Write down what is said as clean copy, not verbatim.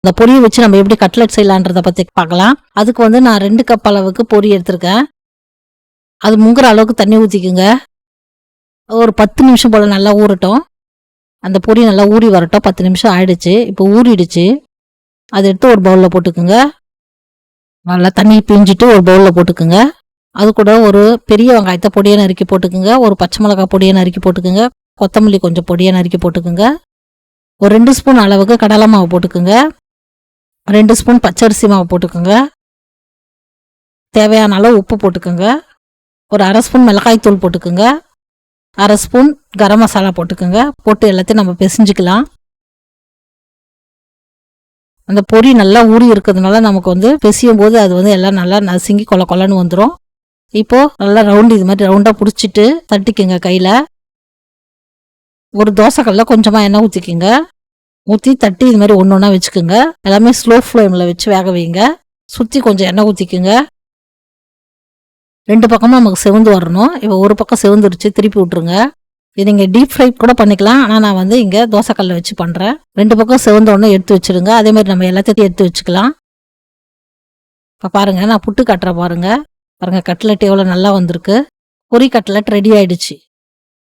இந்த பொரியை வச்சு நம்ம எப்படி கட்லெட் செய்யலான்றத பற்றி பார்க்கலாம். அதுக்கு வந்து நான் 2 கப் அளவுக்கு பொரி எடுத்திருக்கேன். அது முங்குற அளவுக்கு தண்ணி ஊற்றிக்குங்க. ஒரு 10 நிமிஷம் போல் நல்லா ஊறட்டும். அந்த பொரி நல்லா ஊறி வரட்டும். 10 நிமிஷம் ஆயிடுச்சு. இப்போ ஊறிடுச்சு. அதை எடுத்து ஒரு பவுலில் போட்டுக்குங்க. நல்லா தண்ணி பிழிஞ்சிட்டு ஒரு பவுலில் போட்டுக்குங்க. அது கூட ஒரு பெரிய வெங்காயத்தை பொடியை நறுக்கி போட்டுக்குங்க. ஒரு பச்சை மிளகாய் பொடியை நறுக்கி போட்டுக்குங்க. கொத்தமல்லி கொஞ்சம் பொடியை நறுக்கி போட்டுக்குங்க. ஒரு 2 ஸ்பூன் அளவுக்கு கடலை மாவு போட்டுக்குங்க. 2 ஸ்பூன் பச்சரிசி மாவு போட்டுக்குங்க. தேவையான அளவு உப்பு போட்டுக்குங்க. ஒரு 1/2 ஸ்பூன் மிளகாய் தூள் போட்டுக்குங்க. 1/2 ஸ்பூன் கரம் மசாலா போட்டுக்குங்க. போட்டு எல்லாத்தையும் நம்ம பிசைஞ்சிக்கலாம். அந்த பொரி நல்லா ஊறி இருக்கிறதுனால நமக்கு வந்து பிசையும் போது அது வந்து எல்லாம் நல்லா நசுங்கி கொலன்னு வந்துடும். இப்போ நல்லா ரவுண்டு இது மாதிரி ரவுண்டாக பிடிச்சிட்டு தட்டிக்குங்க கையில். ஒரு தோசைக்கல்ல கொஞ்சமாக எண்ணெய் ஊற்றிக்குங்க. ஊற்றி தட்டி இது மாதிரி ஒன்று ஒன்றா வச்சுக்கோங்க. எல்லாமே ஸ்லோ ஃப்ளேமில் வச்சு வேக வைங்க. சுற்றி கொஞ்சம் எண்ணெய் ஊற்றிக்குங்க. 2 பக்கமும் நமக்கு செவந்து வரணும். இப்போ ஒரு பக்கம் செவந்துருச்சு, திருப்பி விட்ருங்க. இது நீங்கள் டீப் ஃப்ரை கூட பண்ணிக்கலாம். ஆனால் நான் வந்து இங்கே தோசைக்கல்ல வச்சு பண்ணுறேன். 2 பக்கம் செவந்த உடனே எடுத்து வச்சுடுங்க. அதே மாதிரி நம்ம எல்லாத்தையும் எடுத்து வச்சுக்கலாம். இப்போ பாருங்கள், நான் புட்டு கட்டுறேன் பாருங்கள். கட்லெட் எவ்வளோ நல்லா வந்திருக்கு. பொரி கட்லெட் ரெடி ஆயிடுச்சு.